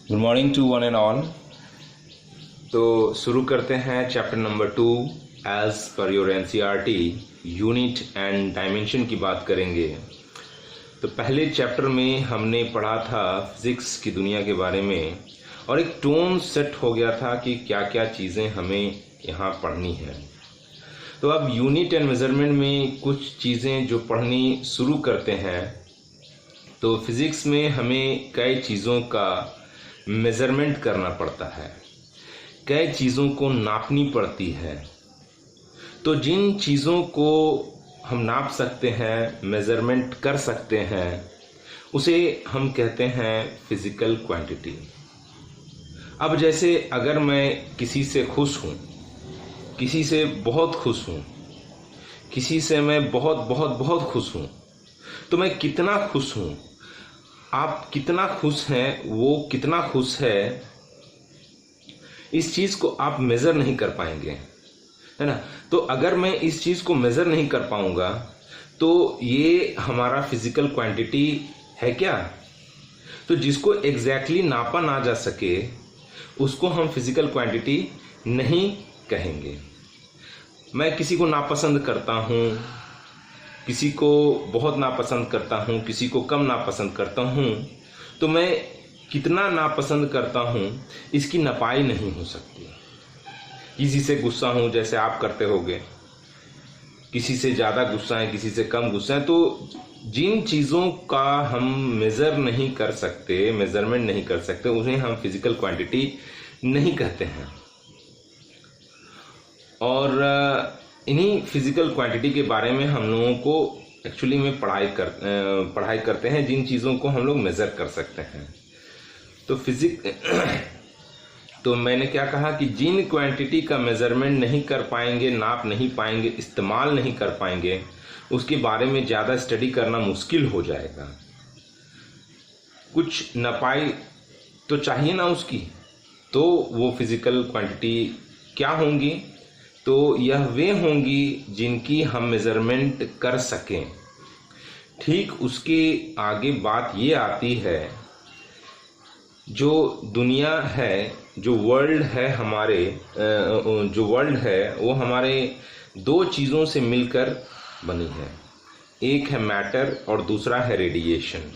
Good morning to one and all. तो शुरू करते हैं chapter number 2 as per your NCERT unit and dimension की बात करेंगे। तो पहले चैप्टर में हमने पढ़ा था फिजिक्स की दुनिया के बारे में और एक टोन सेट हो गया था कि क्या क्या चीज़ें हमें यहाँ पढ़नी है। तो अब यूनिट एंड मेजरमेंट में कुछ चीज़ें जो पढ़नी शुरू करते हैं। तो फिज़िक्स में हमें कई चीज़ों का मेज़रमेंट करना पड़ता है, कई चीज़ों को नापनी पड़ती है। तो जिन चीज़ों को हम नाप सकते हैं, मेज़रमेंट कर सकते हैं, उसे हम कहते हैं फिज़िकल क्वांटिटी। अब जैसे अगर मैं किसी से खुश हूँ, किसी से बहुत खुश हूँ, किसी से मैं बहुत बहुत बहुत खुश हूँ, तो मैं कितना खुश हूँ, आप कितना खुश हैं, वो कितना खुश है, इस चीज़ को आप मेज़र नहीं कर पाएंगे, है ना। तो अगर मैं इस चीज़ को मेज़र नहीं कर पाऊंगा तो ये हमारा फिजिकल क्वांटिटी है क्या। तो जिसको एग्जैक्टली नापा ना जा सके उसको हम फिजिकल क्वांटिटी नहीं कहेंगे। मैं किसी को नापसंद करता हूँ, किसी को बहुत नापसंद करता हूँ, किसी को कम नापसंद करता हूँ, तो मैं कितना नापसंद करता हूँ इसकी नपाई नहीं हो सकती। किसी से गुस्सा हूँ जैसे आप करते होगे, किसी से ज़्यादा गुस्सा है, किसी से कम गुस्सा है। तो जिन चीज़ों का हम मेज़र नहीं कर सकते, मेज़रमेंट नहीं कर सकते, उन्हें हम फिजिकल क्वांटिटी नहीं कहते हैं। और इन्हीं फिजिकल क्वांटिटी के बारे में हम लोगों को एक्चुअली में पढ़ाई करते हैं, जिन चीज़ों को हम लोग मेज़र कर सकते हैं। तो मैंने क्या कहा कि जिन क्वांटिटी का मेज़रमेंट नहीं कर पाएंगे, नाप नहीं पाएंगे, इस्तेमाल नहीं कर पाएंगे, उसके बारे में ज़्यादा स्टडी करना मुश्किल हो जाएगा। कुछ नपाई तो चाहिए ना उसकी, तो वो फिजिकल क्वांटिटी क्या होंगी, तो यह वे होंगी जिनकी हम मेज़रमेंट कर सकें। ठीक उसके आगे बात ये आती है, जो दुनिया है, जो वर्ल्ड है हमारे, जो वर्ल्ड है वो हमारे दो चीज़ों से मिलकर बनी है। एक है मैटर और दूसरा है रेडिएशन।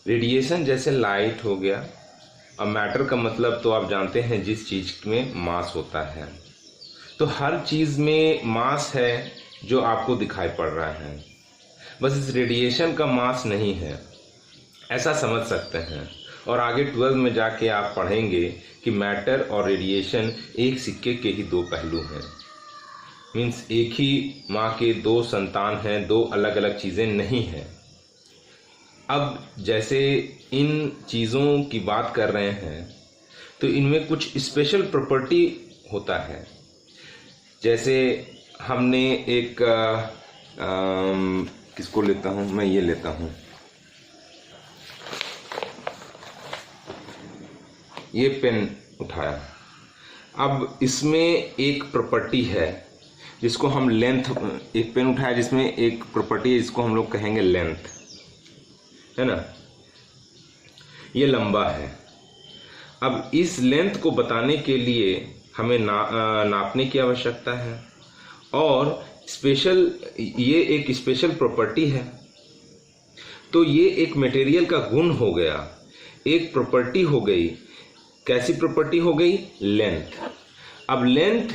रेडिएशन जैसे लाइट हो गया। अब मैटर का मतलब तो आप जानते हैं, जिस चीज़ में मास होता है। तो हर चीज़ में मास है जो आपको दिखाई पड़ रहा है, बस इस रेडिएशन का मास नहीं है, ऐसा समझ सकते हैं। और आगे 12th में जाके आप पढ़ेंगे कि मैटर और रेडिएशन एक सिक्के के ही दो पहलू हैं। मीन्स एक ही माँ के दो संतान हैं, दो अलग अलग चीज़ें नहीं हैं। अब जैसे इन चीज़ों की बात कर रहे हैं तो इनमें कुछ स्पेशल प्रॉपर्टी होता है। जैसे हमने एक किसको लेता हूँ, मैं ये लेता हूँ, ये पेन उठाया। अब इसमें एक प्रॉपर्टी है जिसको हम लेंथ, एक पेन उठाया जिसमें एक प्रॉपर्टी है जिसको हम लोग कहेंगे लेंथ, है ना। ये लंबा है। अब इस लेंथ को बताने के लिए हमें नापने की आवश्यकता है और ये एक स्पेशल प्रॉपर्टी है। तो ये एक मटेरियल का गुण हो गया, एक प्रॉपर्टी हो गई। कैसी प्रॉपर्टी हो गई? लेंथ। अब लेंथ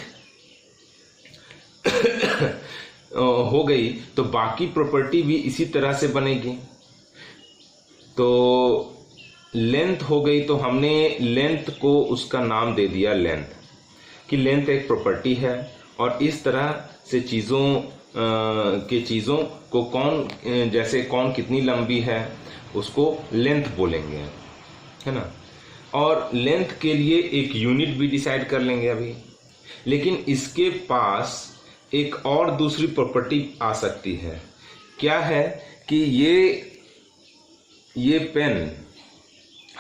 हो गई तो बाकी प्रॉपर्टी भी इसी तरह से बनेगी। तो लेंथ हो गई तो हमने लेंथ को उसका नाम दे दिया लेंथ, कि लेंथ एक प्रॉपर्टी है। और इस तरह से चीज़ों को जैसे कौन कितनी लंबी है उसको लेंथ बोलेंगे, है ना। और लेंथ के लिए एक यूनिट भी डिसाइड कर लेंगे अभी। लेकिन इसके पास एक और दूसरी प्रॉपर्टी आ सकती है। क्या है कि ये पेन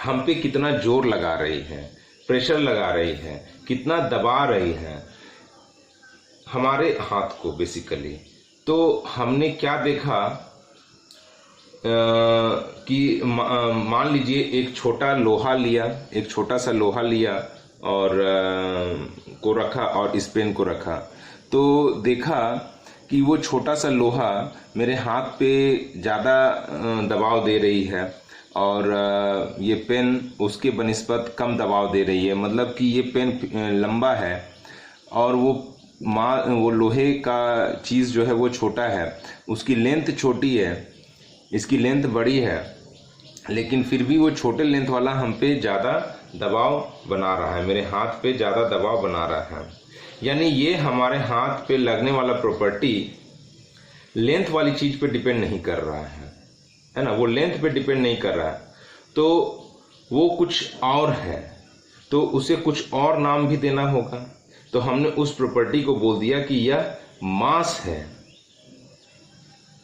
हम पे कितना जोर लगा रही है, प्रेशर लगा रही है, कितना दबा रही है हमारे हाथ को बेसिकली। तो हमने क्या देखा कि मान लीजिए एक छोटा लोहा लिया, एक छोटा सा लोहा लिया और को रखा और इस पेन को रखा, तो देखा कि वो छोटा सा लोहा मेरे हाथ पे ज़्यादा दबाव दे रही है और ये पेन उसके बनिस्बत कम दबाव दे रही है। मतलब कि ये पेन लंबा है और वो लोहे का चीज़ जो है वो छोटा है, उसकी लेंथ छोटी है, इसकी लेंथ बड़ी है, लेकिन फिर भी वो छोटे लेंथ वाला हम पे ज़्यादा दबाव बना रहा है, मेरे हाथ पे ज़्यादा दबाव बना रहा है। यानी ये हमारे हाथ पे लगने वाला प्रॉपर्टी लेंथ वाली चीज़ पे डिपेंड नहीं कर रहा है ना, वो लेंथ पे डिपेंड नहीं कर रहा है, तो वो कुछ और है, तो उसे कुछ और नाम भी देना होगा। तो हमने उस प्रॉपर्टी को बोल दिया कि यह मास है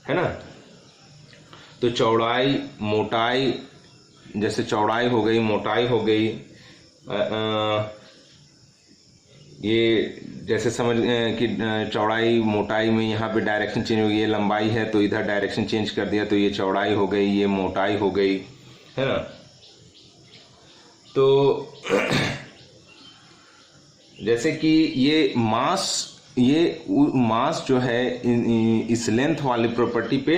ना। तो चौड़ाई, मोटाई, जैसे चौड़ाई हो गई, मोटाई हो गई, ये जैसे समझ कि चौड़ाई मोटाई में यहाँ पे डायरेक्शन चेंज हो गई, ये लंबाई है तो इधर डायरेक्शन चेंज कर दिया तो ये चौड़ाई हो गई, ये मोटाई हो गई, है ना। तो जैसे कि ये मास जो है इस लेंथ वाली प्रॉपर्टी पे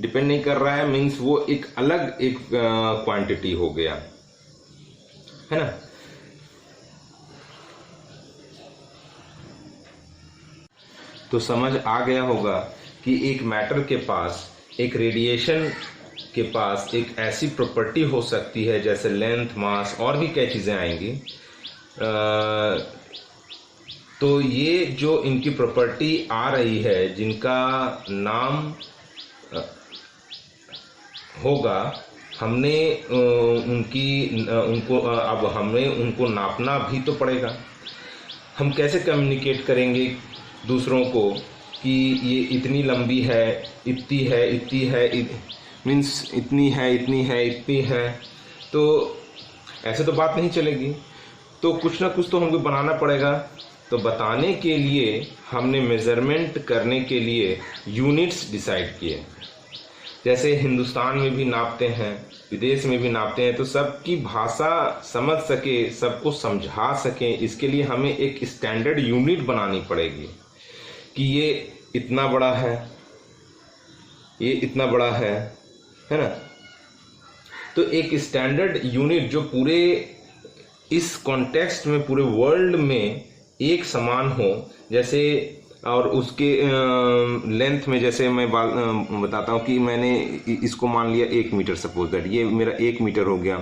डिपेंड नहीं कर रहा है, मीन्स वो एक अलग एक क्वांटिटी हो गया, है ना। तो समझ आ गया होगा कि एक मैटर के पास, एक रेडिएशन के पास एक ऐसी प्रॉपर्टी हो सकती है जैसे लेंथ, मास और भी कई चीज़ें आएंगी। तो ये जो इनकी प्रॉपर्टी आ रही है, जिनका नाम होगा, हमने अब हमें उनको नापना भी तो पड़ेगा। हम कैसे कम्युनिकेट करेंगे दूसरों को कि ये इतनी लंबी है, इतनी है, मीन्स इतनी है, तो ऐसे तो बात नहीं चलेगी। तो कुछ ना कुछ तो हमको बनाना पड़ेगा। तो बताने के लिए हमने मेज़रमेंट करने के लिए यूनिट्स डिसाइड किए। जैसे हिंदुस्तान में भी नापते हैं, विदेश में भी नापते हैं, तो सबकी भाषा समझ सके, सबको समझा सके, इसके लिए हमें एक स्टैंडर्ड यूनिट बनानी पड़ेगी कि ये इतना बड़ा है, ये इतना बड़ा है ना। तो एक स्टैंडर्ड यूनिट जो पूरे इस कॉन्टेक्स्ट में, पूरे वर्ल्ड में एक समान हो, जैसे, और उसके लेंथ में, जैसे मैं बताता हूँ कि मैंने इसको मान लिया 1 मीटर, सपोज दैट ये मेरा 1 मीटर हो गया।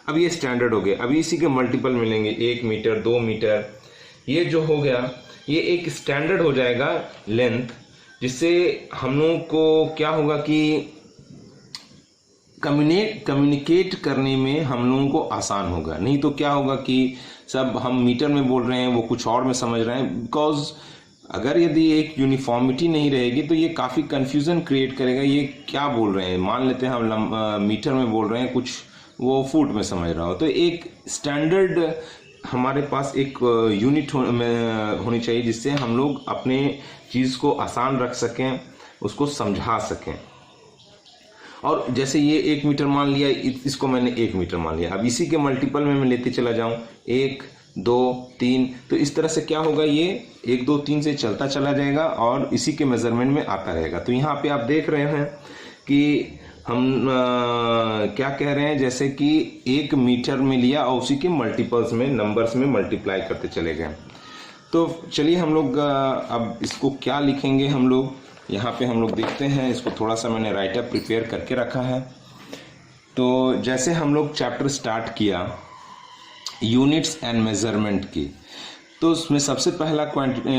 अब ये स्टैंडर्ड हो गया, अभी इसी के मल्टीपल मिलेंगे, 1 मीटर, 2 मीटर, ये जो हो गया ये एक स्टैंडर्ड हो जाएगा लेंथ, जिससे हम लोगों को क्या होगा कि कम्युनिकेट करने में हम लोगों को आसान होगा। नहीं तो क्या होगा कि सब हम मीटर में बोल रहे हैं, वो कुछ और में समझ रहे हैं। बिकॉज अगर यदि एक यूनिफॉर्मिटी नहीं रहेगी तो ये काफ़ी कन्फ्यूज़न क्रिएट करेगा, ये क्या बोल रहे हैं। मान लेते हैं हम मीटर में बोल रहे हैं, कुछ वो फुट में समझ रहा हो। तो एक स्टैंडर्ड हमारे पास एक यूनिट होनी चाहिए, जिससे हम लोग अपने चीज़ को आसान रख सकें, उसको समझा सकें। और जैसे ये 1 मीटर मान लिया, इसको मैंने 1 मीटर मान लिया, अब इसी के मल्टीपल में मैं लेते चला जाऊं, 1, 2, 3, तो इस तरह से क्या होगा, ये 1, 2, 3 से चलता चला जाएगा और इसी के मेजरमेंट में आता रहेगा। तो यहाँ पे आप देख रहे हैं कि हम क्या कह रहे हैं, जैसे कि 1 मीटर में लिया और उसी के मल्टीपल्स में, नंबर्स में मल्टीप्लाई करते चले गए। तो चलिए हम लोग अब इसको क्या लिखेंगे, हम लोग यहाँ पे हम लोग देखते हैं। इसको थोड़ा सा मैंने राइटअप प्रिपेयर करके रखा है। तो जैसे हम लोग चैप्टर स्टार्ट किया यूनिट्स एंड मेजरमेंट की, तो उसमें सबसे पहला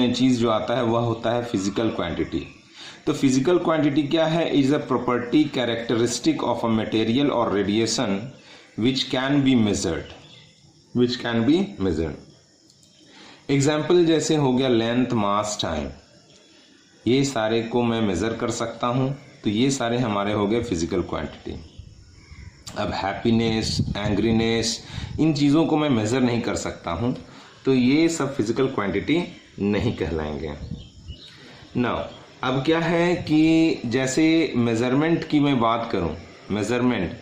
चीज़ जो आता है वह होता है फिजिकल क्वांटिटी। तो फिजिकल क्वांटिटी क्या है, is a property characteristic of a material और radiation which can be measured. Example जैसे हो गया लेंथ, मास, टाइम, ये सारे को मैं मेज़र कर सकता हूँ। तो ये सारे हमारे हो गए फिजिकल क्वांटिटी। अब हैप्पीनेस, एंग्रीनेस, इन चीज़ों को मैं मेज़र नहीं कर सकता हूँ, तो ये सब फिजिकल क्वांटिटी नहीं कहलाएंगे। नाउ अब क्या है कि जैसे मेज़रमेंट की मैं बात करूँ मेज़रमेंट,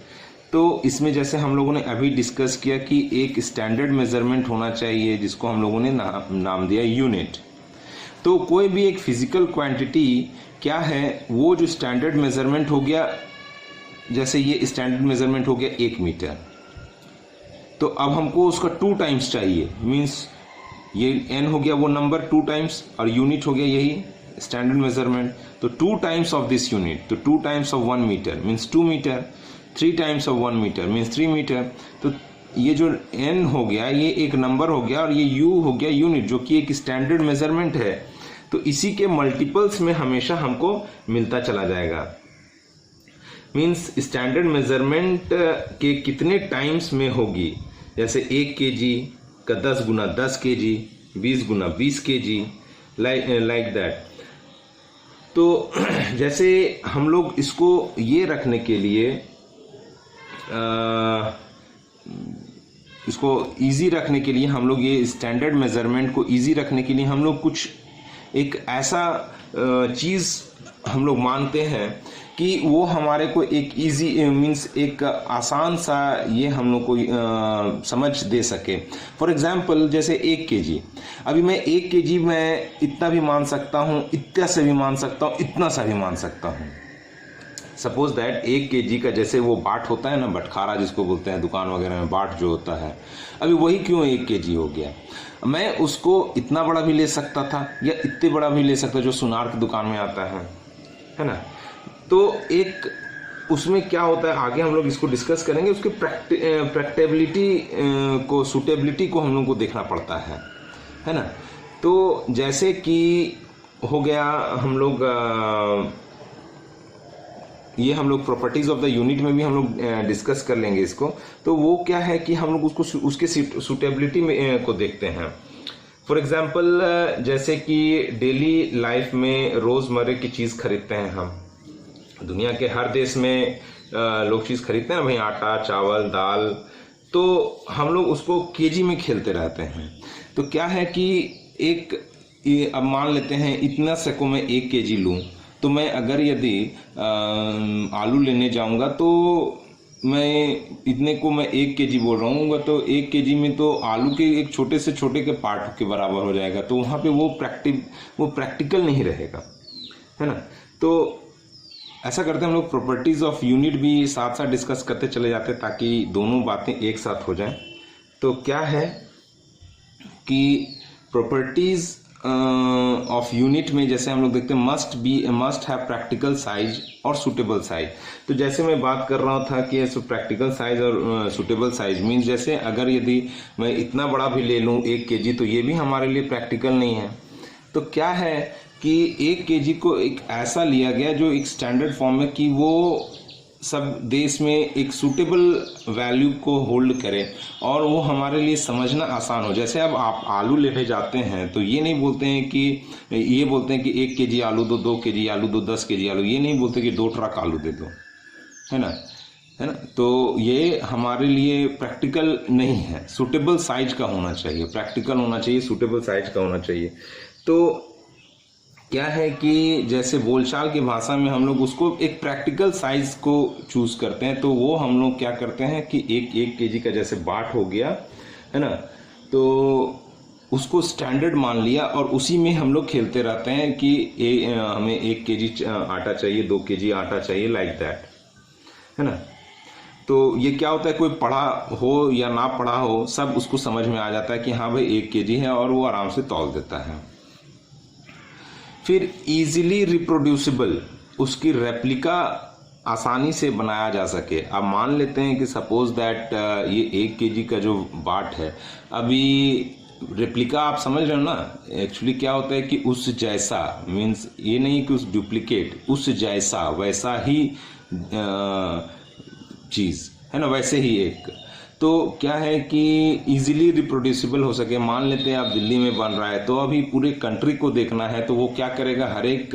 तो इसमें जैसे हम लोगों ने अभी डिस्कस किया कि एक स्टैंडर्ड मेज़रमेंट होना चाहिए जिसको हम लोगों ने नाम दिया यूनिट। तो कोई भी एक फिजिकल क्वांटिटी क्या है, वो जो स्टैंडर्ड मेज़रमेंट हो गया, जैसे ये स्टैंडर्ड मेज़रमेंट हो गया 1 मीटर, तो अब हमको उसका 2 टाइम्स चाहिए, मीन्स ये n हो गया वो नंबर 2 टाइम्स और यूनिट हो गया यही स्टैंडर्ड मेज़रमेंट, तो 2 टाइम्स ऑफ दिस यूनिट, तो 2 times of 1 metre means 2 metre, 3 times of 1 metre means 3 metre. तो ये जो n हो गया ये एक नंबर हो गया और ये u हो गया यूनिट, जो कि एक स्टैंडर्ड मेज़रमेंट है। तो इसी के मल्टीपल्स में हमेशा हमको मिलता चला जाएगा, मीन्स स्टैंडर्ड मेज़रमेंट के कितने टाइम्स में होगी, जैसे 1 kg का 10 गुना 10 kg, 20 Guna 20 kg, like that. तो जैसे हम लोग इसको ये रखने के लिए, इसको इजी रखने के लिए हम लोग ये स्टैंडर्ड मेज़रमेंट को इजी रखने के लिए हम लोग कुछ एक ऐसा चीज़ हम लोग मानते हैं कि वो हमारे को एक इजी मीन्स एक आसान सा ये हम लोग को समझ दे सके। फॉर एग्जांपल जैसे 1 kg, अभी मैं 1 kg मैं इतना भी मान सकता हूँ, इतना से भी मान सकता हूँ, इतना सा भी मान सकता हूँ। सपोज दैट 1 kg का जैसे वो बाट होता है ना, बटखारा जिसको बोलते हैं दुकान वगैरह में बाट जो होता है, अभी वही क्यों 1 kg हो गया, मैं उसको इतना बड़ा भी ले सकता था या इतने बड़ा भी ले सकता जो सुनार की दुकान में आता है ना। तो एक उसमें क्या होता है, आगे हम लोग इसको डिस्कस करेंगे, उसकी प्रैक्टिबिलिटी को, सूटेबिलिटी को हम लोग को देखना पड़ता है ना। तो जैसे कि हो गया हम लोग ये हम लोग प्रॉपर्टीज ऑफ द यूनिट में भी हम लोग डिस्कस कर लेंगे इसको। तो वो क्या है कि हम लोग उसको उसके सूटेबिलिटी में को देखते हैं। फॉर एग्जांपल जैसे कि डेली लाइफ में रोज़मर्रे की चीज़ खरीदते हैं हम, दुनिया के हर देश में लोग चीज़ खरीदते हैं भाई, आटा चावल दाल, तो हम लोग उसको केजी में खेलते रहते हैं। तो क्या है कि एक अब मान लेते हैं इतना से को मैं 1 kg लूँ, तो मैं अगर यदि आलू लेने जाऊंगा तो मैं इतने को मैं 1 kg बोल रहा हूँ, तो 1 kg में तो आलू के एक छोटे से छोटे के पार्ट के बराबर हो जाएगा, तो वहाँ पे वो प्रैक्टिकल नहीं रहेगा, है ना। तो ऐसा करते हैं हम लोग, प्रॉपर्टीज़ ऑफ यूनिट भी साथ साथ डिस्कस करते चले जाते हैं ताकि दोनों बातें एक साथ हो जाएं। तो क्या है कि प्रॉपर्टीज़ ऑफ यूनिट में जैसे हम लोग देखते हैं मस्ट हैव प्रैक्टिकल साइज और सूटेबल साइज। तो जैसे मैं बात कर रहा था कि प्रैक्टिकल साइज और सूटेबल साइज मीन्स जैसे अगर यदि मैं इतना बड़ा भी ले लूँ 1 kg, तो ये भी हमारे लिए प्रैक्टिकल नहीं है। तो क्या है कि 1 kg को एक ऐसा लिया गया जो एक स्टैंडर्ड फॉर्म में कि वो सब देश में एक सूटेबल वैल्यू को होल्ड करे और वो हमारे लिए समझना आसान हो। जैसे अब आप आलू लेने जाते हैं तो ये नहीं बोलते हैं कि, ये बोलते हैं कि 1 kg आलू दो, 2 kg आलू दो, 10 kg आलू, ये नहीं बोलते कि 2 ट्रक आलू दे दो, है ना। तो ये हमारे लिए प्रैक्टिकल नहीं है। सूटेबल साइज का होना चाहिए, प्रैक्टिकल होना चाहिए, सूटेबल साइज का होना चाहिए। तो क्या है कि जैसे बोलचाल की भाषा में हम लोग उसको एक प्रैक्टिकल साइज को चूज करते हैं, तो वो हम लोग क्या करते हैं कि 1 kg का जैसे बाट हो गया, है ना, तो उसको स्टैंडर्ड मान लिया और उसी में हम लोग खेलते रहते हैं कि हमें 1 kg आटा चाहिए, 2 kg आटा चाहिए, लाइक दैट, है ना। तो ये क्या होता है, कोई पढ़ा हो या ना पढ़ा हो सब उसको समझ में आ जाता है कि हाँ भाई 1 kg है और वो आराम से तौल देता है। फिर इजीली रिप्रोड्यूसिबल, उसकी रेप्लिका आसानी से बनाया जा सके। अब मान लेते हैं कि सपोज दैट ये 1 kg का जो बाट है, अभी रेप्लिका आप समझ रहे हो ना, एक्चुअली क्या होता है कि उस जैसा मीन्स ये नहीं कि उस डुप्लीकेट, उस जैसा वैसा ही चीज़ है ना, वैसे ही एक। तो क्या है कि इजीली रिप्रोड्यूसिबल हो सके। मान लेते हैं आप दिल्ली में बन रहा है, तो अभी पूरे कंट्री को देखना है, तो वो क्या करेगा, हर एक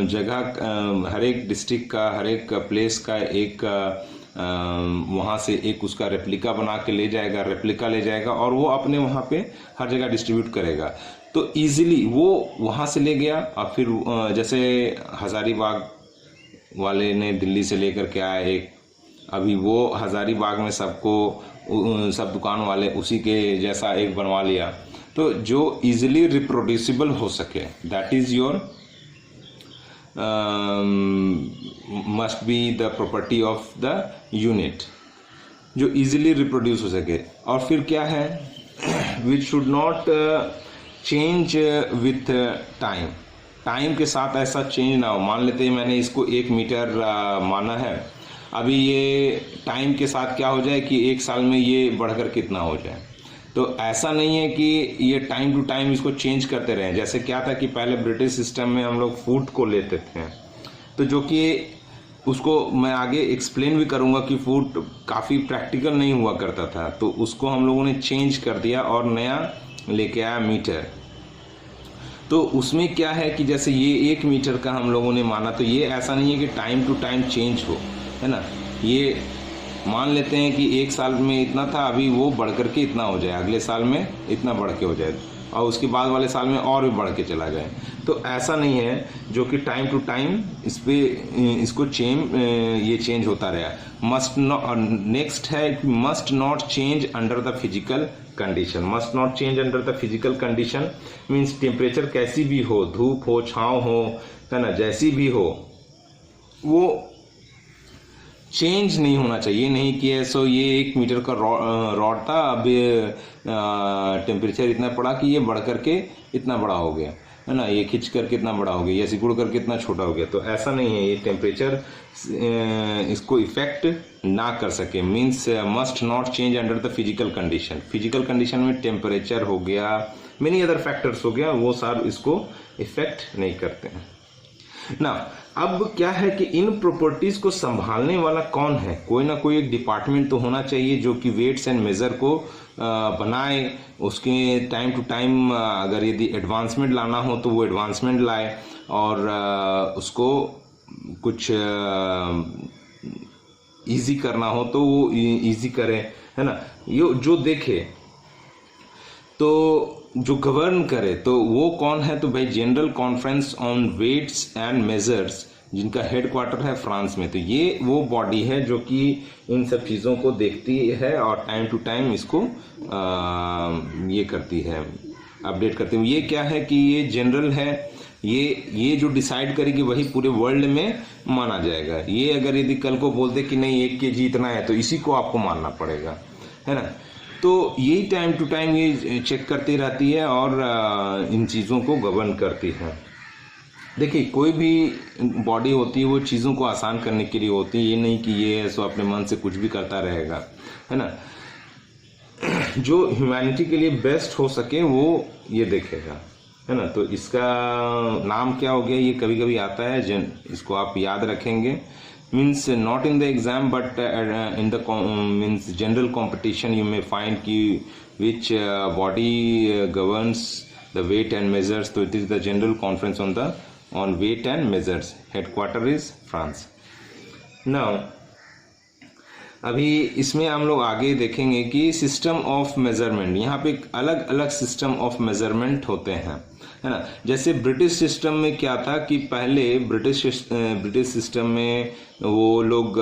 जगह, हर एक डिस्ट्रिक्ट का, हर एक प्लेस का एक वहाँ से एक उसका रेप्लिका बना के ले जाएगा, रेप्लिका ले जाएगा और वो अपने वहाँ पे हर जगह डिस्ट्रीब्यूट करेगा। तो इजीली वो वहाँ से ले गया और फिर जैसे हजारीबाग वाले ने दिल्ली से लेकर के आया एक, अभी वो हज़ारीबाग में सबको सब दुकान वाले उसी के जैसा एक बनवा लिया। तो जो इजीली रिप्रोड्यूसिबल हो सके, that is your must be the property of the unit, जो इजीली रिप्रोड्यूस हो सके। और फिर क्या है, which should not change with time, time के साथ ऐसा चेंज ना हो। मान लेते हैं मैंने इसको 1 मीटर माना है, अभी ये टाइम के साथ क्या हो जाए कि 1 साल में ये बढ़कर कितना हो जाए। तो ऐसा नहीं है कि ये टाइम टू टाइम इसको चेंज करते रहें। जैसे क्या था कि पहले ब्रिटिश सिस्टम में हम लोग फूड को लेते थे, तो जो कि उसको मैं आगे एक्सप्लेन भी करूंगा कि फूड काफ़ी प्रैक्टिकल नहीं हुआ करता था, तो उसको हम लोगों ने चेंज कर दिया और नया लेके आया मीटर। तो उसमें क्या है कि जैसे ये 1 मीटर का हम लोगों ने माना, तो ये ऐसा नहीं है कि टाइम टू टाइम चेंज हो, है ना। ये मान लेते हैं कि 1 साल में इतना था, अभी वो बढ़ करके इतना हो जाए, अगले साल में इतना बढ़ के हो जाए, और उसके बाद वाले साल में और भी बढ़ के चला जाए। तो ऐसा नहीं है, जो कि टाइम टू टाइम इसको ये चेंज होता रहा। मस्ट नॉट, नेक्स्ट है must not change under the physical condition. Must not change under the physical condition means temperature कैसी भी हो, धूप हो, छाँव हो, है ना, जैसी भी हो, वो चेंज नहीं होना चाहिए। नहीं कि ऐसा ये 1 मीटर का रॉड था, अभी टेम्परेचर इतना पड़ा कि ये बढ़ करके इतना बड़ा हो गया, है ना, ये खिंच करके इतना बड़ा हो गया, ये सिकुड़ करके इतना छोटा हो गया। तो ऐसा नहीं है, ये टेम्परेचर इसको इफेक्ट ना कर सके। Means must not change under the physical condition. Physical condition में टेम्परेचर हो गया, मेनी अदर फैक्टर्स हो गया, वो सारे इसको इफेक्ट नहीं करते हैं ना। अब क्या है कि इन प्रॉपर्टीज को संभालने वाला कौन है? कोई ना कोई एक डिपार्टमेंट तो होना चाहिए जो कि वेट्स एंड मेजर को बनाए, उसके टाइम टू टाइम अगर यदि एडवांसमेंट लाना हो तो वो एडवांसमेंट लाए, और उसको कुछ इजी करना हो तो वो इजी करे, है ना। ये जो देखे तो जो गवर्न करे तो वो कौन है? तो भाई general conference on weights and measures, जिनका हेडक्वार्टर है फ्रांस में। तो ये वो बॉडी है जो कि इन सब चीज़ों को देखती है और टाइम टू टाइम इसको ये करती है, अपडेट करती है। ये क्या है कि ये जनरल है, ये जो डिसाइड करेगी वही पूरे वर्ल्ड में माना जाएगा। ये अगर यदि कल को बोलते कि नहीं 1 kg इतना है, तो इसी को आपको मानना पड़ेगा, है ना। तो यही टाइम टू टाइम ये चेक करती रहती है और इन चीज़ों को गवर्न करती है। देखिए, कोई भी बॉडी होती है वो चीज़ों को आसान करने के लिए होती है, ये नहीं कि ये ऐसा अपने मन से कुछ भी करता रहेगा, है ना। जो ह्यूमैनिटी के लिए बेस्ट हो सके वो ये देखेगा, है ना। तो इसका नाम क्या हो गया, ये कभी कभी आता है, इसको आप याद रखेंगे। Means not in the exam but in the means general competition you may find कि which body governs the weight and measures. तो it is the general conference on weight and measures, headquarter is France. Now अभी इसमें हम लोग आगे देखेंगे कि system of measurement, यहाँ पे अलग अलग सिस्टम ऑफ मेजरमेंट होते हैं, है ना। जैसे ब्रिटिश सिस्टम में क्या था कि पहले ब्रिटिश सिस्टम में वो लोग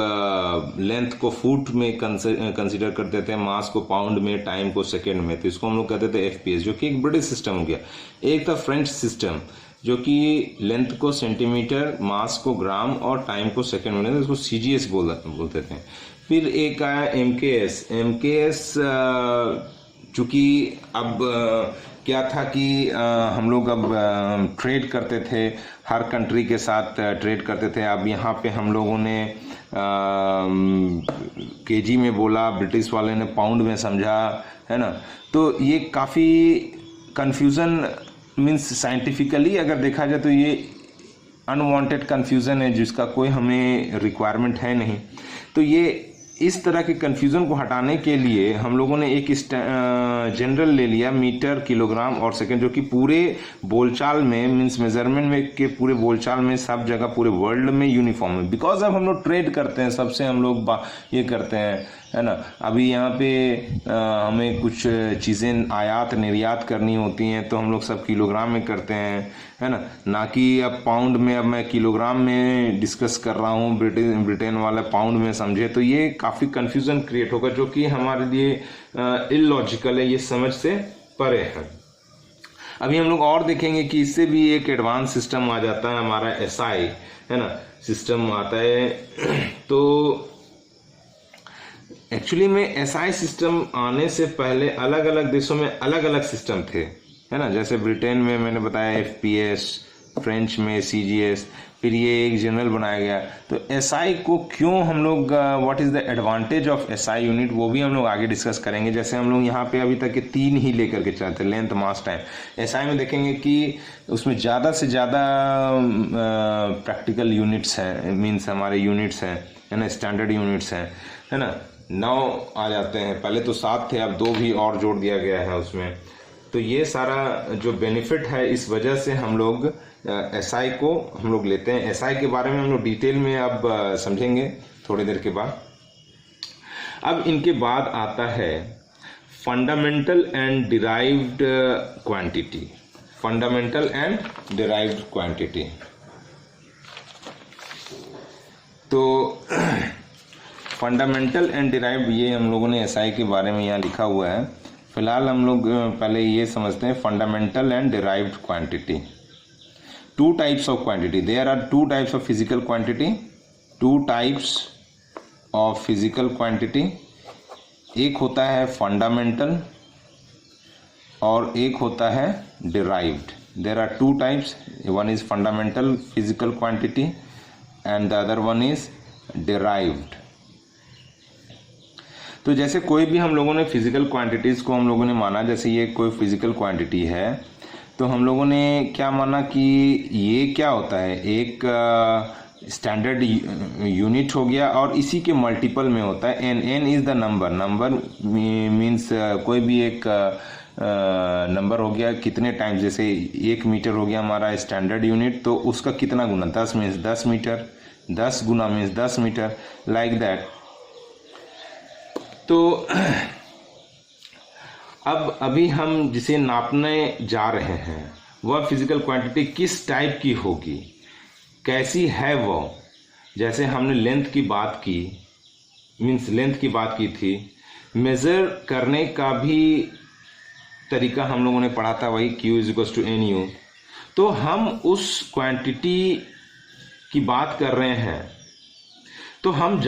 लेंथ को फुट में कंसीडर करते थे, मास को पाउंड में, टाइम को सेकेंड में। तो इसको हम लोग कहते थे FPS, जो कि एक ब्रिटिश सिस्टम हो गया। एक था फ्रेंच सिस्टम जो कि लेंथ को सेंटीमीटर, मास को ग्राम और टाइम को सेकेंड में, इसको CGS बोलते थे। फिर एक आया MKS चूँकि अब क्या था कि हम लोग अब ट्रेड करते थे, हर कंट्री के साथ ट्रेड करते थे। अब यहाँ पे हम लोगों ने kg में बोला, ब्रिटिश वाले ने पाउंड में समझा, है ना। तो ये काफ़ी कन्फ्यूज़न, मीन्स साइंटिफिकली अगर देखा जाए तो ये अनवांटेड कन्फ्यूज़न है जिसका कोई हमें रिक्वायरमेंट है नहीं। तो ये इस तरह के कन्फ्यूज़न को हटाने के लिए हम लोगों ने एक जनरल ले लिया, मीटर, किलोग्राम और सेकंड, जो कि पूरे बोलचाल में, मीन्स मेजरमेंट में के पूरे बोलचाल में सब जगह पूरे वर्ल्ड में यूनिफॉर्म है। बिकॉज अब हम लोग ट्रेड करते हैं, सबसे हम लोग ये करते हैं, है ना। अभी यहाँ पे हमें कुछ चीज़ें आयात निर्यात करनी होती हैं तो हम लोग सब किलोग्राम में करते हैं, है ना कि अब पाउंड में। अब मैं किलोग्राम में डिस्कस कर रहा हूँ, ब्रिटेन वाला पाउंड में समझे, तो ये काफ़ी कन्फ्यूज़न क्रिएट होगा जो कि हमारे लिए इलॉजिकल है, ये समझ से परे है। अभी हम लोग और देखेंगे कि इससे भी एक एडवांस सिस्टम आ जाता है हमारा एसआई, है ना, सिस्टम आता है। तो एक्चुअली में एसआई सिस्टम आने से पहले अलग अलग देशों में अलग अलग सिस्टम थे, है ना। जैसे ब्रिटेन में मैंने बताया एफपीएस, फ्रेंच में सीजीएस, फिर ये एक जनरल बनाया गया। तो एसआई को क्यों हम लोग, what is the advantage of SI unit, वो भी हम लोग आगे डिस्कस करेंगे। जैसे हम लोग यहाँ पे अभी तक के 3 ही लेकर के चलते, लेंथ, मास, टाइम। एसआई में देखेंगे कि उसमें ज़्यादा से ज़्यादा प्रैक्टिकल यूनिट्स हैं, मीन्स हमारे यूनिट्स हैं, है ना, स्टैंडर्ड यूनिट्स हैं, है ना। 9 आ जाते हैं, पहले तो 7 थे, अब 2 भी और जोड़ दिया गया है उसमें। तो ये सारा जो बेनिफिट है, इस वजह से हम लोग एसआई को हम लोग लेते हैं। एसआई के बारे में हम लोग डिटेल में अब समझेंगे थोड़ी देर के बाद। अब इनके बाद आता है fundamental and derived quantity. Fundamental and derived quantity. तो फंडामेंटल एंड डिराइव्ड, ये हम लोगों ने एसआई के बारे में यहाँ लिखा हुआ है। फिलहाल हम लोग पहले ये समझते हैं fundamental and derived quantity. 2 types of quantity. There are 2 types of physical quantity. 2 types of physical quantity. एक होता है फंडामेंटल और एक होता है derived. There are 2 types. One is fundamental physical quantity and the other one is derived. तो जैसे कोई भी हम लोगों ने फिजिकल क्वांटिटीज़ को हम लोगों ने माना, जैसे ये कोई फिजिकल क्वांटिटी है, तो हम लोगों ने क्या माना कि ये क्या होता है, एक स्टैंडर्ड यूनिट हो गया और इसी के मल्टीपल में होता है। N is the number. Number means कोई भी एक नंबर हो गया कितने टाइम्स, जैसे 1 मीटर हो गया हमारा स्टैंडर्ड यूनिट, तो उसका कितना गुना, 10 मीन्स 10 मीटर, 10 गुना मीन्स 10 मीटर, लाइक दैट। तो अब अभी हम जिसे नापने जा रहे हैं वह फिजिकल क्वांटिटी किस टाइप की होगी, कैसी है वो। जैसे हमने लेंथ की बात की, मीन्स लेंथ की बात की थी, मेज़र करने का भी तरीका हम लोगों ने पढ़ा था, वही Q = NU। तो हम उस क्वांटिटी की बात कर रहे हैं, तो हमें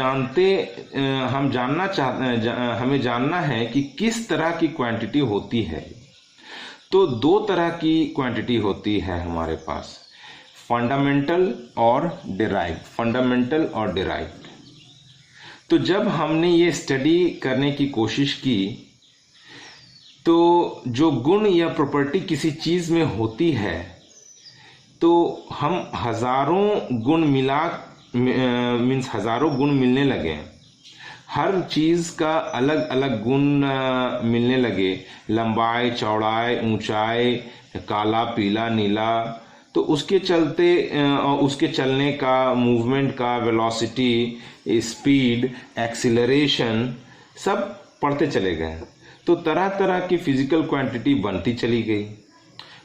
जानना है कि किस तरह की क्वांटिटी होती है। तो 2 तरह की क्वांटिटी होती है हमारे पास, फंडामेंटल और डिराइव्ड। फंडामेंटल और डिराइव्ड। तो जब हमने ये स्टडी करने की कोशिश की, तो जो गुण या प्रॉपर्टी किसी चीज़ में होती है, तो हम हज़ारों गुण मीन्स हज़ारों गुण मिलने लगे, हर चीज़ का अलग अलग गुण मिलने लगे, लंबाई, चौड़ाई, ऊंचाई, काला, पीला, नीला। तो उसके चलते उसके चलने का, मूवमेंट का, वेलोसिटी, स्पीड, एक्सीलरेशन, सब पढ़ते चले गए। तो तरह तरह की फिजिकल क्वांटिटी बनती चली गई।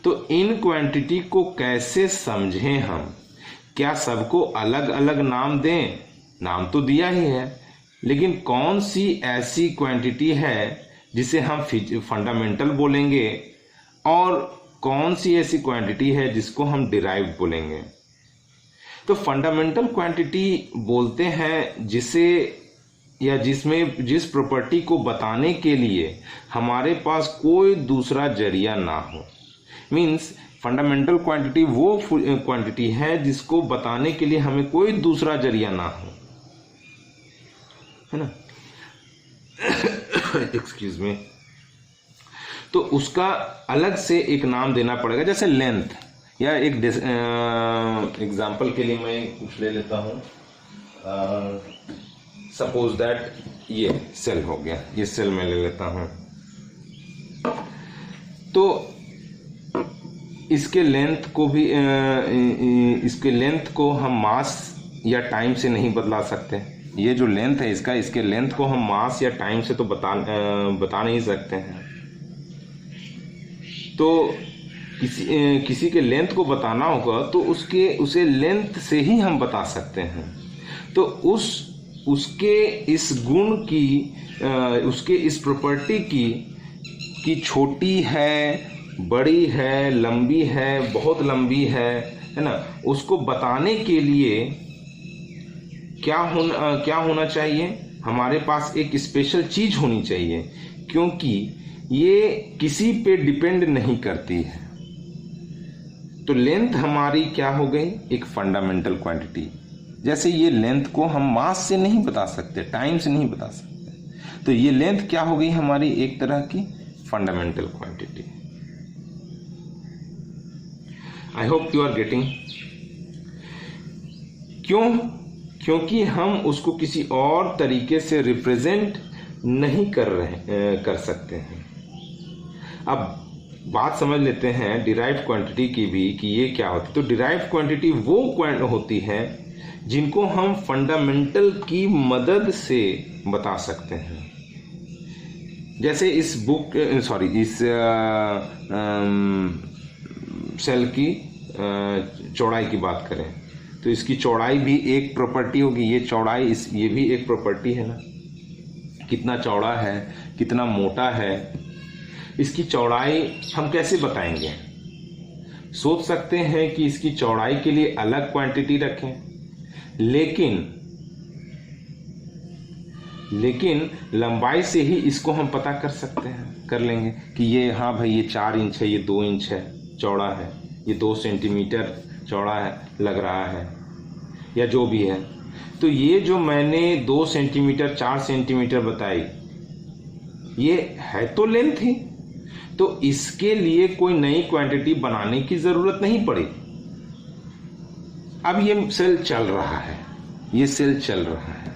तो इन क्वांटिटी को कैसे समझें हम, क्या सबको अलग अलग नाम दें? नाम तो दिया ही है, लेकिन कौन सी ऐसी क्वांटिटी है जिसे हम फंडामेंटल बोलेंगे और कौन सी ऐसी क्वांटिटी है जिसको हम डिराइव्ड बोलेंगे? तो फंडामेंटल क्वांटिटी बोलते हैं जिसे या जिसमें जिस प्रॉपर्टी को बताने के लिए हमारे पास कोई दूसरा जरिया ना हो। मीन्स फंडामेंटल क्वांटिटी वो क्वांटिटी है जिसको बताने के लिए हमें कोई दूसरा जरिया ना हो, है ना। Excuse me. तो उसका अलग से एक नाम देना पड़ेगा। जैसे लेंथ, या एक एग्जांपल के लिए मैं कुछ ले लेता हूँ। सपोज दैट ये सेल हो गया, ये सेल मैं ले लेता हूँ। तो इसके लेंथ को हम मास या टाइम से नहीं बदला सकते, ये जो लेंथ है इसका, इसके लेंथ को हम मास या टाइम से तो बता नहीं सकते हैं। तो किसी के लेंथ को बताना होगा तो उसे लेंथ से ही हम बता सकते हैं। तो उसके इस गुण की, उसके इस प्रॉपर्टी की छोटी है, बड़ी है, लंबी है, बहुत लंबी है ना, उसको बताने के लिए क्या होना चाहिए, हमारे पास एक स्पेशल चीज होनी चाहिए, क्योंकि ये किसी पे डिपेंड नहीं करती है। तो लेंथ हमारी क्या हो गई, एक फंडामेंटल क्वांटिटी। जैसे ये लेंथ को हम मास से नहीं बता सकते, टाइम से नहीं बता सकते, तो ये लेंथ क्या हो गई हमारी, एक तरह की fundamental quantity. I hope you are getting. क्योंकि हम उसको किसी और तरीके से रिप्रेजेंट नहीं कर सकते हैं। अब बात समझ लेते हैं डिराइव्ड क्वांटिटी की भी, कि ये क्या होती है। तो डिराइव्ड क्वांटिटी वो होती है जिनको हम फंडामेंटल की मदद से बता सकते हैं। जैसे इस सेल की चौड़ाई की बात करें तो इसकी चौड़ाई भी एक प्रॉपर्टी होगी। ये चौड़ाई ये भी एक प्रॉपर्टी है ना, कितना चौड़ा है, कितना मोटा है। इसकी चौड़ाई हम कैसे बताएंगे? सोच सकते हैं कि इसकी चौड़ाई के लिए अलग क्वांटिटी रखें, लेकिन लंबाई से ही इसको हम पता कर लेंगे कि ये, हाँ भाई, ये 4 इंच है, ये 2 इंच है चौड़ा है, ये 2 सेंटीमीटर चौड़ा है लग रहा है, या जो भी है। तो ये जो मैंने 2 सेंटीमीटर 4 सेंटीमीटर बताई, ये है तो लेंथ ही। तो इसके लिए कोई नई क्वांटिटी बनाने की जरूरत नहीं पड़ी। अब ये सेल चल रहा है,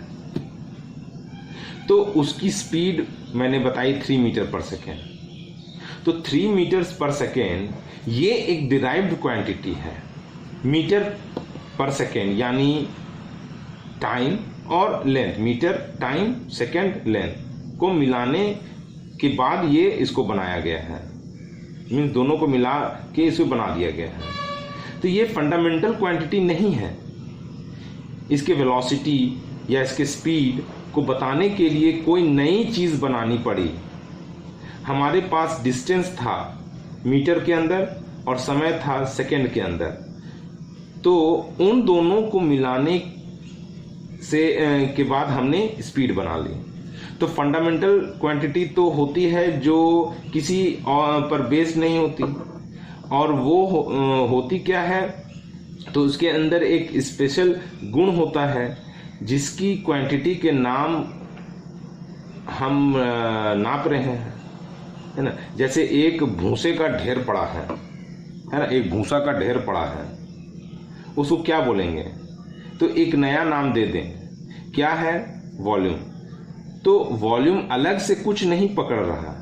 तो उसकी स्पीड मैंने बताई 3 मीटर पर सेकेंड। तो 3 मीटर्स पर सेकेंड ये एक डिराइव्ड क्वांटिटी है। मीटर पर सेकेंड यानी टाइम और length, metre time second length को मिलाने के बाद ये इसको बनाया गया है, मीन्स दोनों को मिला के इसको बना दिया गया है। तो ये फंडामेंटल क्वांटिटी नहीं है। इसके वेलोसिटी या इसके स्पीड को बताने के लिए कोई नई चीज बनानी पड़ी। हमारे पास डिस्टेंस था मीटर के अंदर और समय था सेकंड के अंदर, तो उन दोनों को मिलाने से के बाद हमने स्पीड बना ली। तो फंडामेंटल क्वांटिटी तो होती है जो किसी पर बेस्ड नहीं होती, और वो होती क्या है, तो उसके अंदर एक स्पेशल गुण होता है जिसकी क्वांटिटी के नाम हम नाप रहे हैं, है ना। जैसे एक भूसे का ढेर पड़ा है ना, एक भूसा का ढेर पड़ा है, उसको क्या बोलेंगे? तो एक नया नाम दे दें, क्या है? वॉल्यूम। तो वॉल्यूम अलग से कुछ नहीं पकड़ रहा,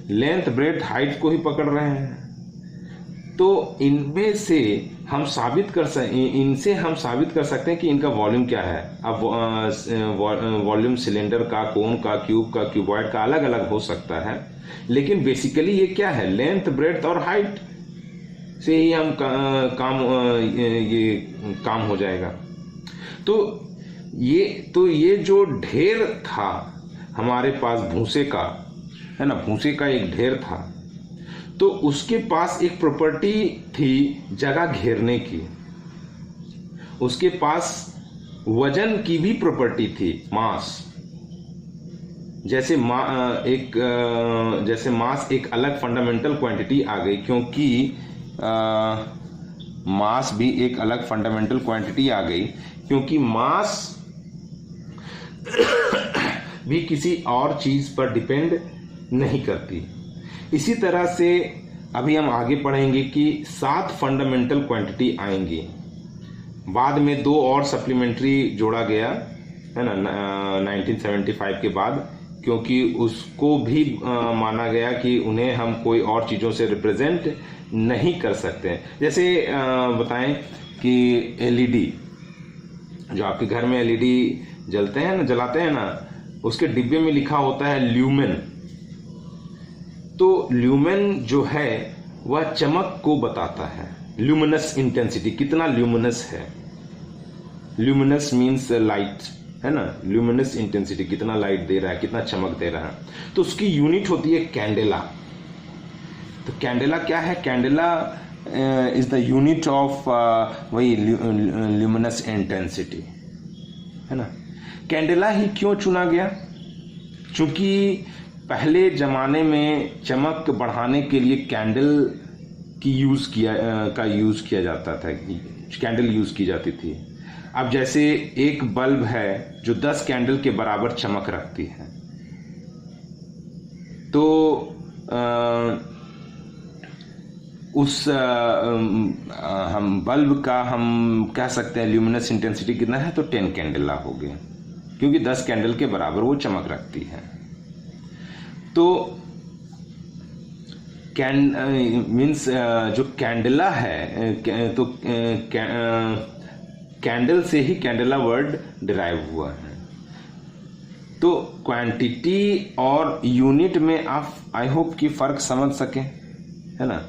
लेंथ ब्रेड्थ हाइट को ही पकड़ रहे हैं। तो इनमें से हम साबित कर सकते हैं कि इनका वॉल्यूम क्या है। अब वॉल्यूम सिलेंडर का, कोन का, क्यूब का, क्यूबॉइड का अलग अलग हो सकता है, लेकिन बेसिकली ये क्या है? लेंथ ब्रेड्थ और हाइट से ही हम काम हो जाएगा। तो ये जो ढेर था हमारे पास भूसे का, है ना, भूसे का एक ढेर था, तो उसके पास एक प्रॉपर्टी थी जगह घेरने की। उसके पास वजन की भी प्रॉपर्टी थी, मास। जैसे मास एक अलग फंडामेंटल क्वांटिटी आ गई, क्योंकि मास भी एक अलग फंडामेंटल क्वांटिटी आ गई, क्योंकि मास भी किसी और चीज पर डिपेंड नहीं करती। इसी तरह से अभी हम आगे पढ़ेंगे कि 7 फंडामेंटल क्वांटिटी आएंगी। बाद में 2 और सप्लीमेंट्री जोड़ा गया, है ना, 1975 के बाद, क्योंकि उसको भी माना गया कि उन्हें हम कोई और चीज़ों से रिप्रेजेंट नहीं कर सकते। जैसे बताएं कि एलईडी, जो आपके घर में एलईडी जलते हैं ना, जलाते हैं ना, उसके डिब्बे में लिखा होता है ल्यूमेन। तो ल्यूमेन जो है वह चमक को बताता है, ल्यूमिनस इंटेंसिटी, कितना ल्यूमिनस है। ल्यूमिनस मीन्स लाइट, है ना, ल्यूमिनस इंटेंसिटी, कितना लाइट दे रहा है, कितना चमक दे रहा है। तो उसकी यूनिट होती है कैंडेला। तो कैंडेला क्या है? Candela is the unit of वही ल्यूमिनस इंटेंसिटी, है ना। कैंडेला ही क्यों चुना गया? क्योंकि पहले जमाने में चमक बढ़ाने के लिए कैंडल की यूज किया जाता था, कैंडल यूज की जाती थी। अब जैसे एक बल्ब है जो 10 कैंडल के बराबर चमक रखती है, तो हम बल्ब का हम कह सकते हैं ल्यूमिनस इंटेंसिटी कितना है, तो 10 कैंडेला हो गया, क्योंकि 10 कैंडल के बराबर वो चमक रखती है। तो मीन्स जो कैंडेला है, तो कैंडल से ही कैंडेला वर्ड डिराइव हुआ है। तो क्वांटिटी और यूनिट में आप आई होप कि फर्क समझ सके, है ना।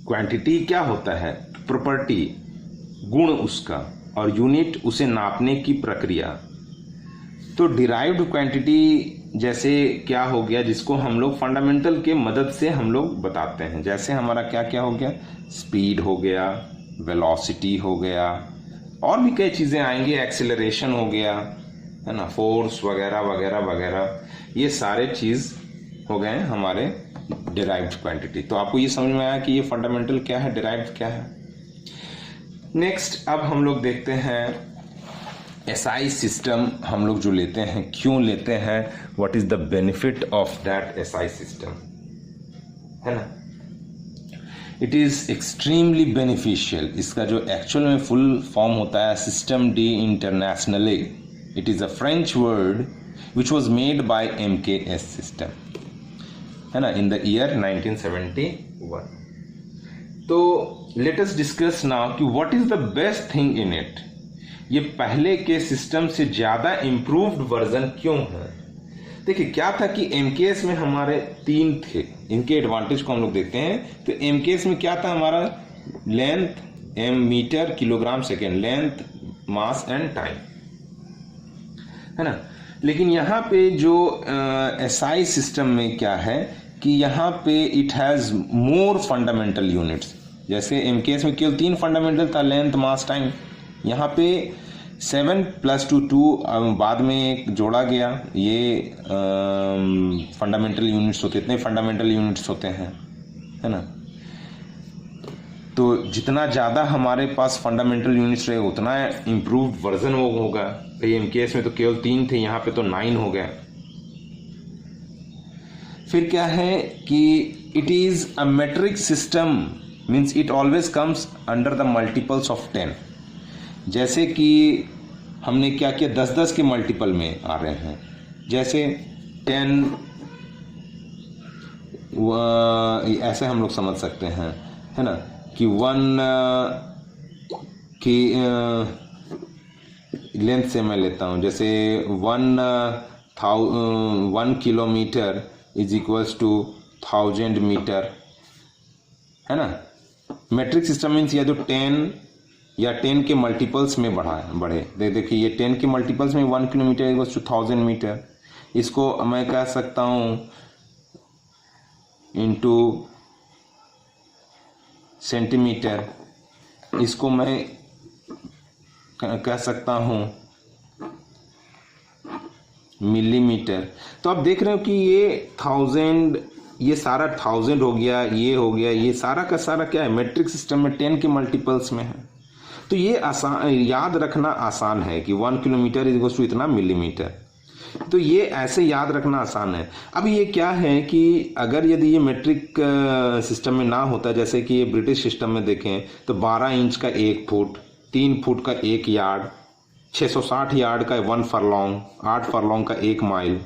क्वांटिटी क्या होता है? प्रॉपर्टी, गुण उसका, और यूनिट उसे नापने की प्रक्रिया। तो डिराइव्ड क्वांटिटी जैसे क्या हो गया, जिसको हम लोग फंडामेंटल के मदद से हम लोग बताते हैं। जैसे हमारा क्या क्या हो गया, स्पीड हो गया, वेलोसिटी हो गया, और भी कई चीज़ें आएंगी, एक्सेलरेशन हो गया, है ना, फोर्स वगैरह वगैरह वगैरह, ये सारे चीज़ हो गए हमारे डिराइव्ड क्वांटिटी। तो आपको ये समझ में आया कि ये फंडामेंटल क्या है, डिराइव्ड क्या है। नेक्स्ट अब हम लोग देखते हैं एसआई सिस्टम हम लोग जो लेते हैं, क्यों लेते हैं, what is the benefit of that SI system, है ना। It is extremely beneficial. इसका जो एक्चुअल में फुल फॉर्म होता है system de internationale, it is a French word which was made by MKS system, है ना, इन द ईयर 1971। तो लेट अस डिस्कस नाउ कि what is the best thing in it. ये पहले के सिस्टम से ज्यादा इंप्रूव्ड वर्जन क्यों है? देखिए क्या था कि MKS में हमारे 3 थे, इनके एडवांटेज को हम लोग देखते हैं। तो MKS में क्या था हमारा, length, m metre, kilogram second, length, mass and time, है ना। लेकिन यहाँ पे जो SI सिस्टम में क्या है कि यहाँ पे it has more fundamental units. जैसे MKS में केवल 3 फंडामेंटल था, लेंथ, मास, टाइम। यहाँ पे 7 + 2 बाद में एक जोड़ा गया, ये फंडामेंटल यूनिट्स होते, इतने फंडामेंटल यूनिट्स होते हैं, है ना। तो जितना ज़्यादा हमारे पास फंडामेंटल यूनिट्स रहे उतना इम्प्रूव्ड वर्जन वो होगा। भाई MKS में तो केवल 3 थे, यहाँ पे तो 9 हो गया। फिर क्या है कि it is a metric system, means it always comes under the multiples of 10। जैसे कि हमने क्या किया, 10-10 के मल्टीपल में आ रहे हैं। जैसे 10 ऐसे हम लोग समझ सकते हैं, है ना, कि 1 की लेंथ से मैं लेता हूँ। जैसे 1 kilometre is equals to 1000 metre, है ना। मेट्रिक सिस्टम मीन्स या तो 10 या 10 के मल्टीपल्स में बढ़े। देखिए ये 10 के मल्टीपल्स में 1 किलोमीटर इक्वल्स टू 1000 मीटर। इसको मैं कह सकता हूँ इंटू सेंटीमीटर, इसको मैं कह सकता हूँ मिलीमीटर। तो आप देख रहे हो कि ये 1000, ये सारा 1000 हो गया, ये हो गया, ये सारा का सारा क्या है, मेट्रिक सिस्टम में 10 के मल्टीपल्स में है। तो ये आसान, याद रखना आसान है कि 1 किलोमीटर इक्वल्स टू इतना मिलीमीटर। तो ये ऐसे याद रखना आसान है। अब ये क्या है कि अगर यदि ये मेट्रिक सिस्टम में ना होता, जैसे कि ये ब्रिटिश सिस्टम में देखें तो 12 इंच का 1 फुट, 3 फुट का 1 यार्ड, 660 यार्ड का 1 फरलॉन्ग, 8 फरलॉन्ग का 1 माइल।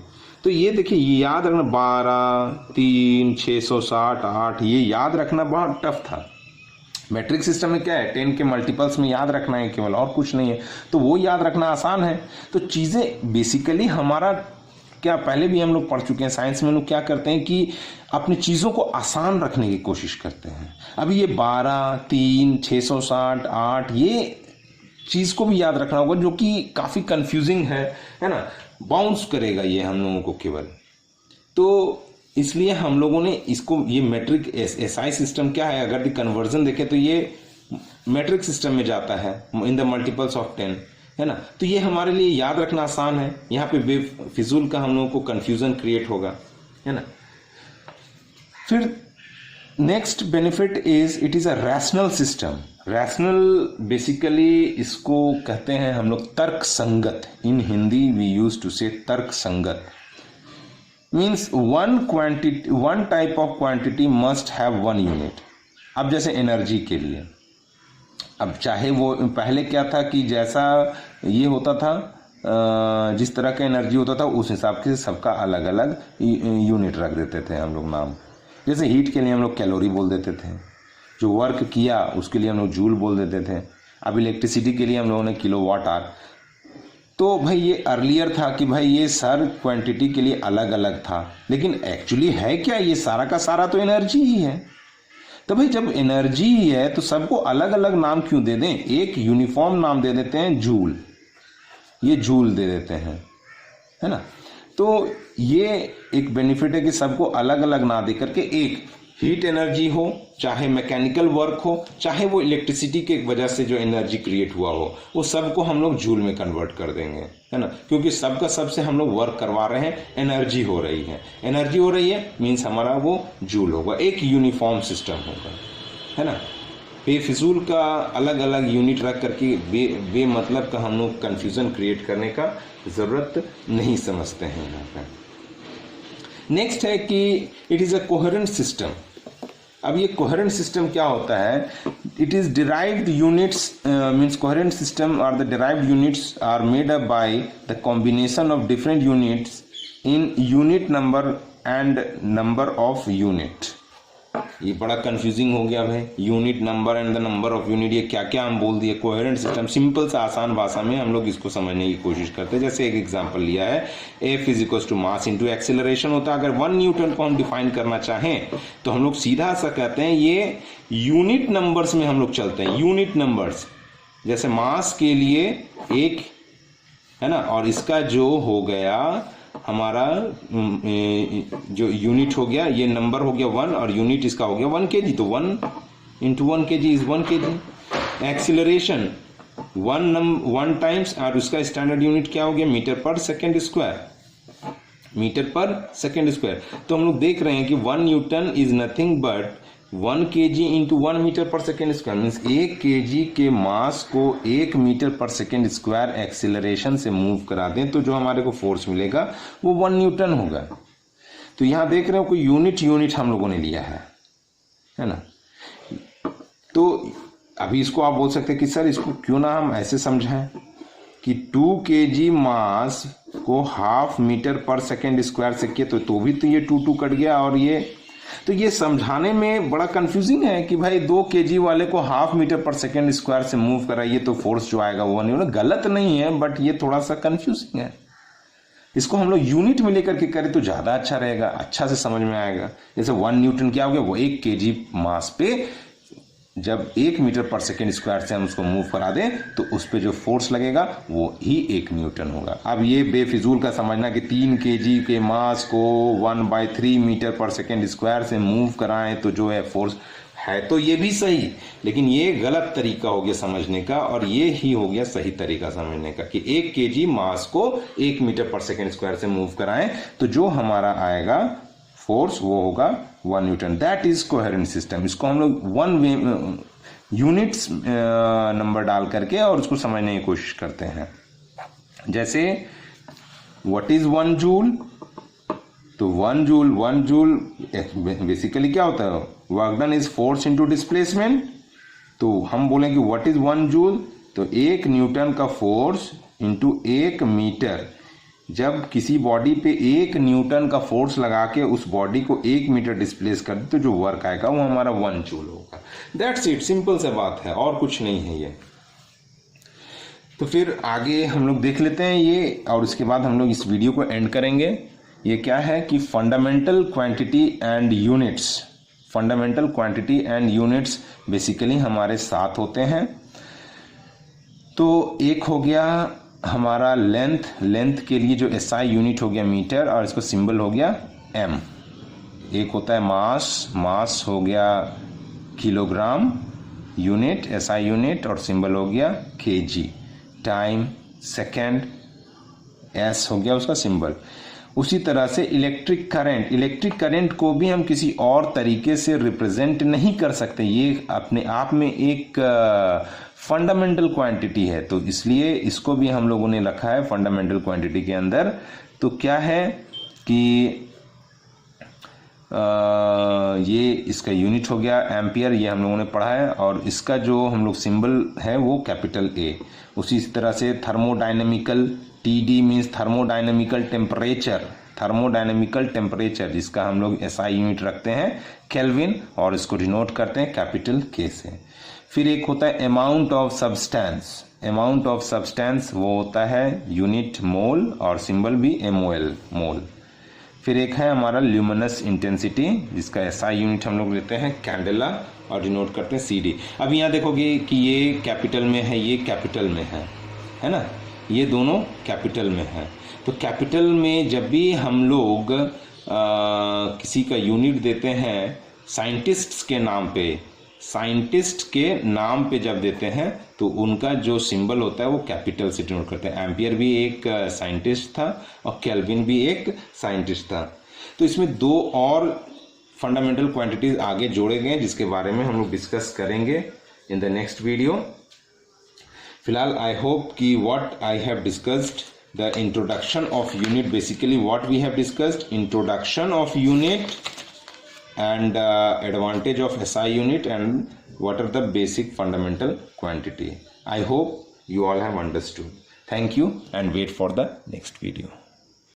तो ये देखिए, ये याद रखना 12, 3, 660, 8, ये याद रखना बहुत टफ था। मैट्रिक सिस्टम में क्या है, 10 के मल्टीपल्स में याद रखना है केवल, और कुछ नहीं है, तो वो याद रखना आसान है। तो चीज़ें बेसिकली हमारा क्या, पहले भी हम लोग पढ़ चुके हैं साइंस में, हम लोग क्या करते हैं कि अपनी चीज़ों को आसान रखने की कोशिश करते हैं। अभी ये 12, 3, 660, 8, ये चीज़ को भी याद रखना होगा जो कि काफ़ी कंफ्यूजिंग है ना, बाउंस करेगा ये हम लोगों को केवल। तो इसलिए हम लोगों ने इसको, ये मैट्रिक एसआई सिस्टम क्या है, अगर कन्वर्जन देखें तो ये मैट्रिक सिस्टम में जाता है, इन द मल्टीपल्स ऑफ 10, है ना। तो ये हमारे लिए याद रखना आसान है। यहाँ पे बेफिजूल का हम लोगों को कंफ्यूजन क्रिएट होगा, है ना। फिर next benefit is it is a rational system. Rational basically इसको कहते हैं हम लोग तर्क संगत। इन हिंदी वी यूज टू से तर्क संगत। Means one type of quantity must have one unit. अब जैसे एनर्जी के लिए, अब चाहे वो पहले क्या था कि जैसा ये होता था, जिस तरह का एनर्जी होता था उस हिसाब से सबका अलग अलग यूनिट रख देते थे हम लोग नाम। जैसे हीट के लिए हम लोग कैलोरी बोल देते थे, जो वर्क किया उसके लिए हम लोग जूल बोल देते थे। अब इलेक्ट्रिसिटी के लिए हम लोगों ने किलोवाट आवर। तो भाई ये अर्लियर था कि भाई ये सर क्वांटिटी के लिए अलग अलग था, लेकिन एक्चुअली है क्या, ये सारा का सारा तो एनर्जी ही है। तो भाई जब एनर्जी ही है तो सबको अलग अलग नाम क्यों दे दें, एक यूनिफॉर्म नाम दे देते हैं जूल, ये जूल दे देते हैं, है ना। तो ये एक बेनिफिट है कि सबको अलग अलग ना दे करके एक हीट एनर्जी हो, चाहे मैकेनिकल वर्क हो, चाहे वो इलेक्ट्रिसिटी के वजह से जो एनर्जी क्रिएट हुआ हो, वो सबको हम लोग जूल में कन्वर्ट कर देंगे, है ना। क्योंकि सबका सबसे हम लोग वर्क करवा रहे हैं, एनर्जी हो रही है, एनर्जी हो रही है मीन्स हमारा वो जूल होगा, एक यूनिफॉर्म सिस्टम होगा, है ना। बेफिजूल का अलग अलग यूनिट रख करके बे मतलब का हम लोग कन्फ्यूजन क्रिएट करने का ज़रूरत नहीं समझते हैं यहाँ पर। नेक्स्ट है कि it is a coherent system. अब ये कोहेरेंट सिस्टम क्या होता है, it is derived units, means coherent system और the derived units are made up by the combination of different units in unit number and number of unit. ये बड़ा confusing हो गया भाई, unit number and the number of unit, ये क्या क्या हम बोल दिए। कोहेरेंट सिस्टम सिंपल सा आसान भाषा में हम लोग इसको समझने की कोशिश करते हैं। जैसे एक एग्जांपल लिया है, F is equal to mass into acceleration होता है। अगर 1 न्यूटन को हम डिफाइन करना चाहें तो हम लोग सीधा सा कहते हैं ये यूनिट नंबर्स में हम लोग चलते हैं, यूनिट नंबर्स। जैसे मास के लिए 1 है ना, और इसका जो हो गया हमारा जो यूनिट हो गया, ये नंबर हो गया 1 और यूनिट इसका हो गया 1 kg, तो 1 into 1 kg is 1 kg। Acceleration 1 times और उसका स्टैंडर्ड यूनिट क्या हो गया, metre per second square, metre per second square. तो हम लोग देख रहे हैं कि 1 newton is nothing but 1 kg into 1 metre per second square. Means 1 kg के मास को 1 metre per second square acceleration से मूव करा दें तो जो हमारे को फोर्स मिलेगा वो 1 न्यूटन होगा। तो यहाँ देख रहे हो कोई यूनिट हम लोगों ने लिया है ना। तो अभी इसको आप बोल सकते हैं कि सर इसको क्यों ना हम ऐसे समझाएं कि 2 kg मास को 1/2 मीटर पर सेकेंड स्क्वायर से किए तो भी तो ये 2 कट गया, और ये समझाने में बड़ा कंफ्यूजिंग है कि भाई 2 kg वाले को 1/2 मीटर पर सेकेंड स्क्वायर से मूव कराइए तो फोर्स जो आएगा वो नहीं, गलत नहीं है, बट ये थोड़ा सा कंफ्यूजिंग है। इसको हम लोग यूनिट में लेकर के करें तो ज़्यादा अच्छा रहेगा, अच्छा से समझ में आएगा। जैसे 1 न्यूटन क्या हो गया, वो 1 kg मास पे जब 1 मीटर पर सेकेंड स्क्वायर से हम उसको मूव करा दें तो उस पर जो फोर्स लगेगा वो ही 1 न्यूटन होगा। अब ये बेफिजूल का समझना कि 3 kg के मास को 1/3 मीटर पर सेकेंड स्क्वायर से मूव कराएं तो जो है फोर्स है, तो ये भी सही, लेकिन ये गलत तरीका हो गया समझने का, और ये ही हो गया सही तरीका समझने का कि 1 kg मास को 1 मीटर पर सेकेंड स्क्वायर से मूव कराएं तो जो हमारा आएगा फोर्स वो होगा 1 Newton. That is coherent system. इसको हम लोग 1 यूनिट्स नंबर डाल करके और उसको समझने की कोशिश करते हैं। जैसे व्हाट इज 1 जूल, तो 1 जूल बेसिकली क्या होता है, work done is force into displacement. तो हम बोलें कि व्हाट इज 1 जूल, तो 1 न्यूटन का फोर्स इंटू 1 मीटर, जब किसी बॉडी पे 1 न्यूटन का फोर्स लगा के उस बॉडी को 1 मीटर डिस्प्लेस कर दे तो जो वर्क आएगा वो हमारा 1 जूल होगा। दैट्स इट, सिंपल सा बात है और कुछ नहीं है ये। तो फिर आगे हम लोग देख लेते हैं ये, और उसके बाद हम लोग इस वीडियो को एंड करेंगे। ये क्या है कि fundamental quantity and units, fundamental quantity and units basically हमारे साथ होते हैं। तो एक हो गया हमारा लेंथ, लेंथ के लिए जो एसआई यूनिट हो गया मीटर और इसको सिंबल हो गया एम। एक होता है मास, मास हो गया किलोग्राम यूनिट, एसआई यूनिट, और सिंबल हो गया केजी। टाइम, सेकेंड, एस हो गया उसका सिंबल। उसी तरह से इलेक्ट्रिक करंट, इलेक्ट्रिक करंट को भी हम किसी और तरीके से रिप्रेजेंट नहीं कर सकते, ये अपने आप में एक फंडामेंटल क्वांटिटी है, तो इसलिए इसको भी हम लोगों ने रखा है फंडामेंटल क्वांटिटी के अंदर। तो क्या है कि ये इसका यूनिट हो गया एम्पियर, ये हम लोगों ने पढ़ा है, और इसका जो हम लोग सिंबल है वो कैपिटल ए। उसी तरह से thermodynamical, TD means thermodynamical temperature, thermodynamical temperature जिसका हम लोग SI यूनिट रखते हैं केल्विन, और इसको डिनोट करते हैं कैपिटल K से। फिर एक होता है amount of substance, amount of substance वो होता है यूनिट मोल, और सिंबल भी MOL, मोल। फिर एक है हमारा ल्यूमिनस इंटेंसिटी जिसका SI यूनिट हम लोग लेते हैं कैंडेला और डिनोट करते हैं CD। अब यहाँ देखोगे कि ये कैपिटल में है, ये कैपिटल में है ना, ये दोनों कैपिटल में है। तो कैपिटल में जब भी हम लोग किसी का यूनिट देते हैं साइंटिस्ट्स के नाम पे, साइंटिस्ट के नाम पे जब देते हैं तो उनका जो सिंबल होता है वो कैपिटल से डिनोट करते हैं। एम्पियर भी एक साइंटिस्ट था और केल्विन भी एक साइंटिस्ट था। तो इसमें 2 और फंडामेंटल क्वांटिटीज आगे जोड़े गए जिसके बारे में हम लोग डिस्कस करेंगे इन द नेक्स्ट वीडियो। फिलहाल आई होप कि what I have discussed the introduction of unit, basically what we have discussed introduction of unit and advantage of SI unit and what are the basic fundamental quantity. I hope you all have understood. Thank you and wait for the next video.